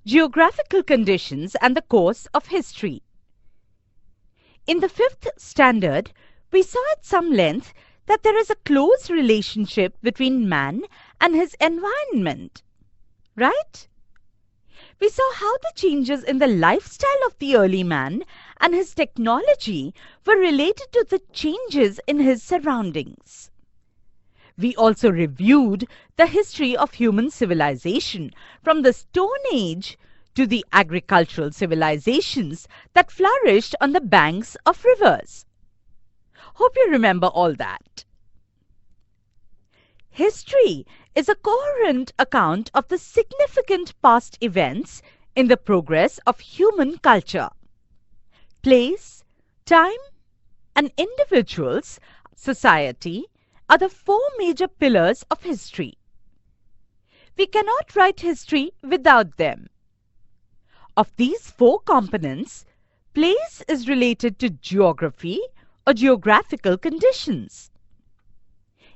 Geographical conditions and the course of history. In the 5th standard, we saw at some length that there is a close relationship between man and his environment, right? We saw how the changes in the lifestyle of the early man and his technology were related to the changes in his surroundings. We also reviewed the history of human civilization from the Stone Age to the agricultural civilizations that flourished on the banks of rivers. Hope you remember all that. History is a coherent account of the significant past events in the progress of human culture. Place, time, and individuals, society, are the 4 major pillars of history. We cannot write history without them. Of these 4 components, place is related to geography or geographical conditions.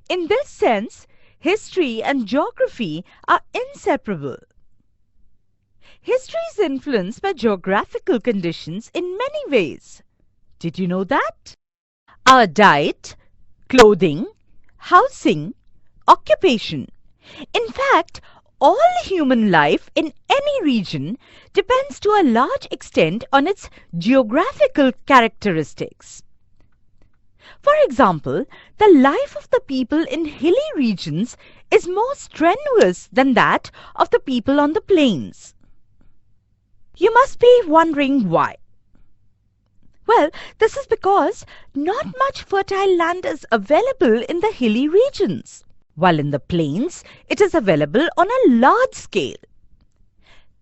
In this sense, history and geography are inseparable. History is influenced by geographical conditions in many ways. Did you know that? Our diet, clothing, housing, occupation. In fact, all human life in any region depends to a large extent on its geographical characteristics. For example, the life of the people in hilly regions is more strenuous than that of the people on the plains. You must be wondering why. Well, this is because not much fertile land is available in the hilly regions, while in the plains it is available on a large scale.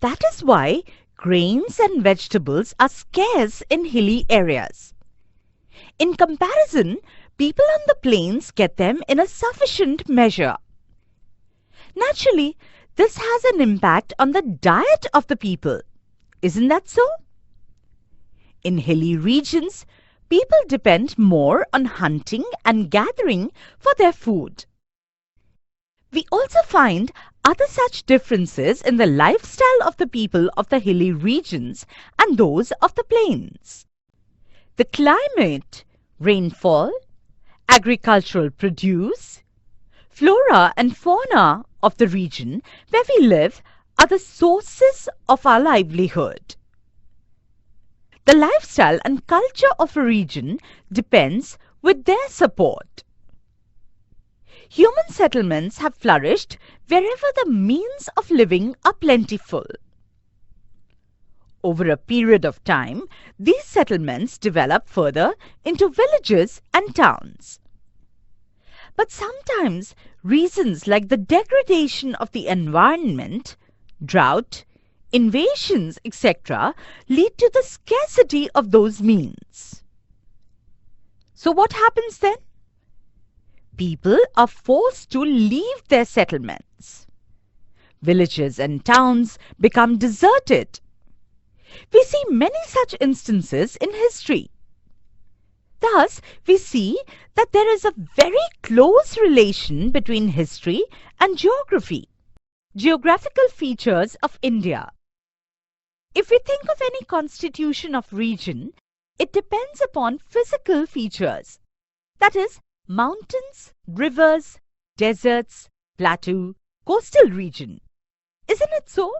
That is why grains and vegetables are scarce in hilly areas. In comparison, people on the plains get them in a sufficient measure. Naturally, this has an impact on the diet of the people. Isn't that so? In hilly regions, people depend more on hunting and gathering for their food. We also find other such differences in the lifestyle of the people of the hilly regions and those of the plains. The climate, rainfall, agricultural produce, flora and fauna of the region where we live are the sources of our livelihood. The lifestyle and culture of a region depends with their support. Human settlements have flourished wherever the means of living are plentiful. Over a period of time, these settlements develop further into villages and towns. But sometimes reasons like the degradation of the environment, drought, invasions, etc., lead to the scarcity of those means. So what happens then? People are forced to leave their settlements. Villages and towns become deserted. We see many such instances in history. Thus, we see that there is a very close relation between history and geography. Geographical features of India. If we think of any constitution of region, it depends upon physical features, that is, mountains, rivers, deserts, plateau, coastal region. Isn't it so?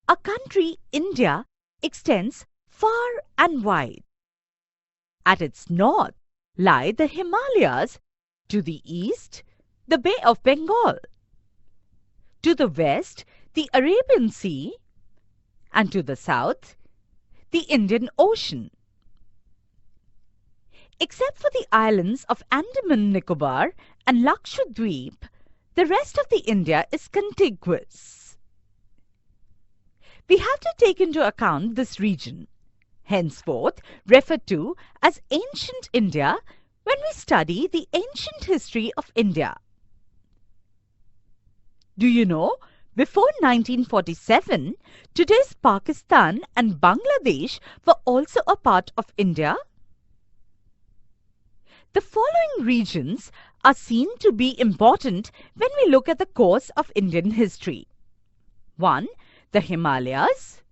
Our country, India, extends far and wide. At its north lie the Himalayas, to the east, the Bay of Bengal, to the west, the Arabian Sea, and to the south, the Indian Ocean. Except for the islands of Andaman Nicobar and Lakshadweep, the rest of the India is contiguous. We have to take into account this region, henceforth referred to as Ancient India, when we study the ancient history of India. Do you know, before 1947, today's Pakistan and Bangladesh were also a part of India? The following regions are seen to be important when we look at the course of Indian history. 1. the Himalayas.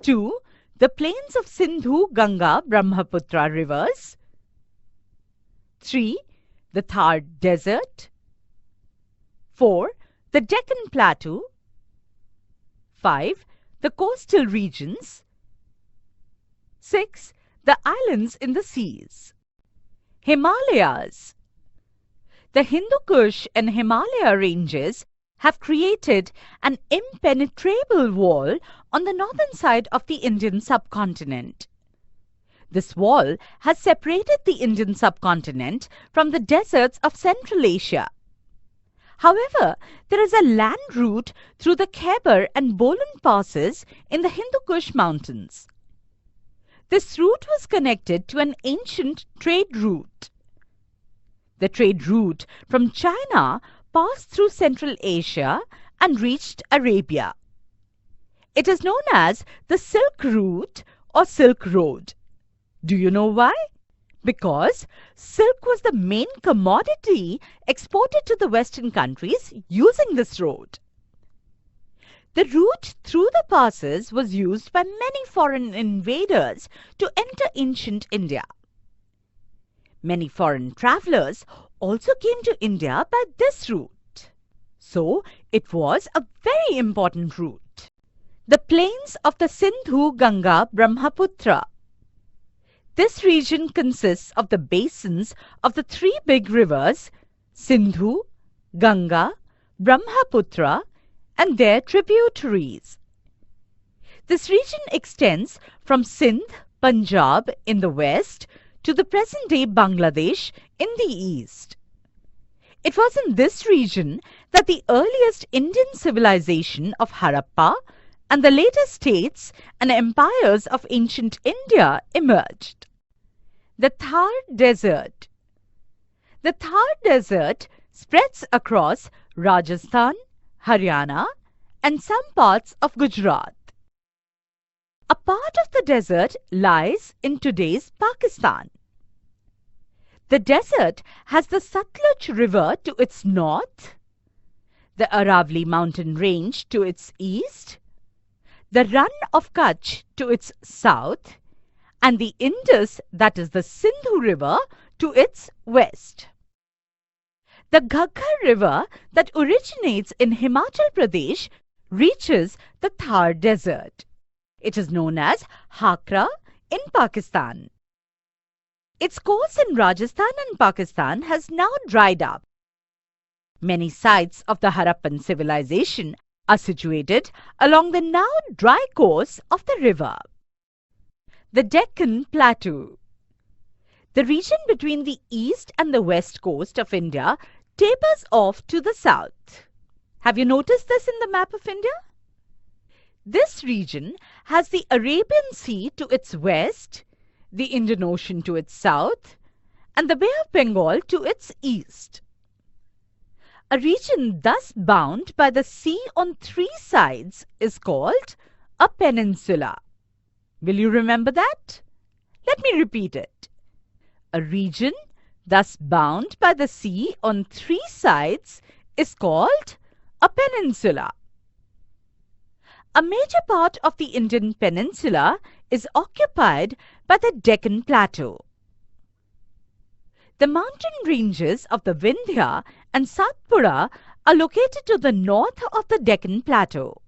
2. The plains of Sindhu, Ganga, Brahmaputra rivers. 3. The Thar Desert. 4. The Deccan Plateau. 5. The coastal regions. 6. The islands in the seas. Himalayas. The Hindu Kush and Himalaya ranges have created an impenetrable wall on the northern side of the Indian subcontinent. This wall has separated the Indian subcontinent from the deserts of Central Asia. However, there is a land route through the Khyber and Bolan passes in the Hindu Kush mountains. This route was connected to an ancient trade route. The trade route from China passed through Central Asia and reached Arabia. It is known as the Silk Route or Silk Road. Do you know why? Because silk was the main commodity exported to the Western countries using this road. The route through the passes was used by many foreign invaders to enter ancient India. Many foreign travelers also came to India by this route. So, it was a very important route. The plains of the Sindhu, Ganga, Brahmaputra. This region consists of the basins of the three big rivers, Sindhu, Ganga, Brahmaputra, and their tributaries. This region extends from Sindh, Punjab in the west to the present-day Bangladesh in the east. It was in this region that the earliest Indian civilization of Harappa and the later states and empires of ancient India emerged. The Thar Desert. The Thar Desert spreads across Rajasthan, Haryana, and some parts of Gujarat. A part of the desert lies in today's Pakistan. The desert has the Satluj River to its north, the Aravalli mountain range to its east, the Rann of Kutch to its south, and the Indus, that is the Sindhu River, to its west. The Ghaggar River that originates in Himachal Pradesh reaches the Thar Desert. It is known as Hakra in Pakistan. Its course in Rajasthan and Pakistan has now dried up. Many sites of the Harappan civilization are situated along the now dry course of the river. The Deccan Plateau. The region between the east and the west coast of India tapers off to the south. Have you noticed this in the map of India? This region has the Arabian Sea to its west, the Indian Ocean to its south, and the Bay of Bengal to its east. A region thus bound by the sea on three sides is called a peninsula. Will you remember that? Let me repeat it. A region thus bound by the sea on three sides is called a peninsula. A major part of the Indian peninsula is occupied by the Deccan Plateau. The mountain ranges of the Vindhya and Satpura are located to the north of the Deccan Plateau.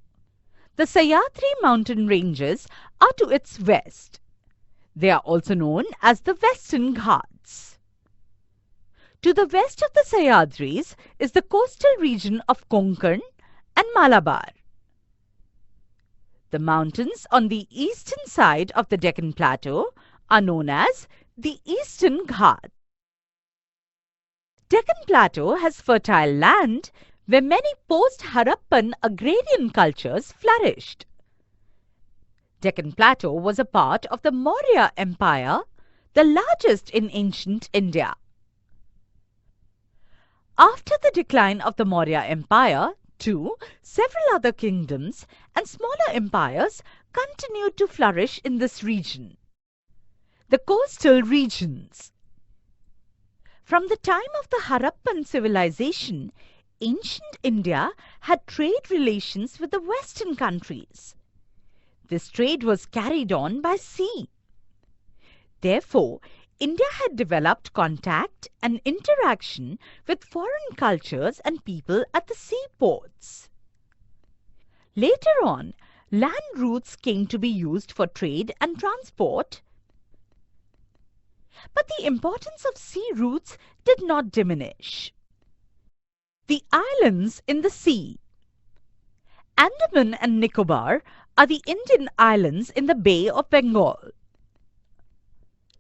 The Sahyadri mountain ranges are to its west. They are also known as the Western Ghats. To the west of the Sahyadris is the coastal region of Konkan and Malabar. The mountains on the eastern side of the Deccan Plateau are known as the Eastern Ghats. Deccan Plateau has fertile land where many post-Harappan agrarian cultures flourished. Deccan Plateau was a part of the Maurya Empire, the largest in ancient India. After the decline of the Maurya Empire, too, several other kingdoms and smaller empires continued to flourish in this region. The coastal regions. From the time of the Harappan civilization, ancient India had trade relations with the Western countries. This trade was carried on by sea. Therefore, India had developed contact and interaction with foreign cultures and people at the seaports. Later on, land routes came to be used for trade and transport, but the importance of sea routes did not diminish. The islands in the sea. Andaman and Nicobar are the Indian islands in the Bay of Bengal.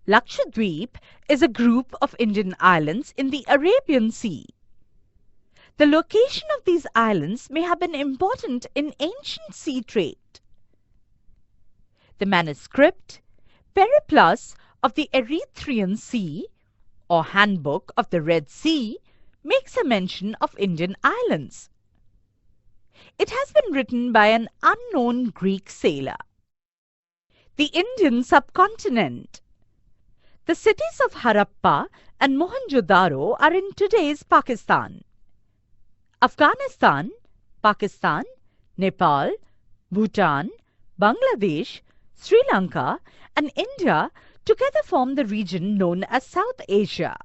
Lakshadweep is a group of Indian islands in the Arabian Sea. The location of these islands may have been important in ancient sea trade. The manuscript Periplus of the Erythraean Sea, or Handbook of the Red Sea, makes a mention of Indian islands. It has been written by an unknown Greek sailor. The Indian Subcontinent. The cities of Harappa and Mohenjo-daro are in today's Pakistan. Afghanistan, Pakistan, Nepal, Bhutan, Bangladesh, Sri Lanka and India together form the region known as South Asia.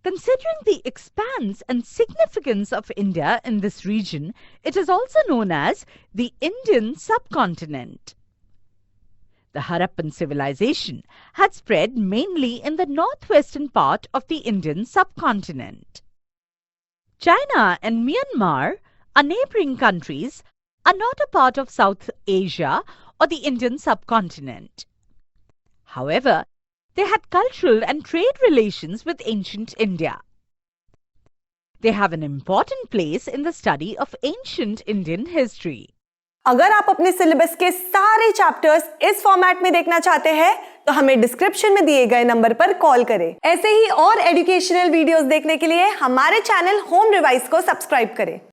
Considering the expanse and significance of India in this region, it is also known as the Indian Subcontinent. The Harappan civilization had spread mainly in the northwestern part of the Indian subcontinent. China and Myanmar, our neighboring countries, are not a part of South Asia or the Indian subcontinent. However, they had cultural and trade relations with ancient India. They have an important place in the study of ancient Indian history. अगर आप अपने syllabus के सारे chapters इस format में देखना चाहते हैं तो हमें डिस्क्रिप्शन में दिए गए नंबर पर कॉल करें। ऐसे ही और एजुकेशनल वीडियोस देखने के लिए हमारे चैनल होम रिवाइज को सब्सक्राइब करें।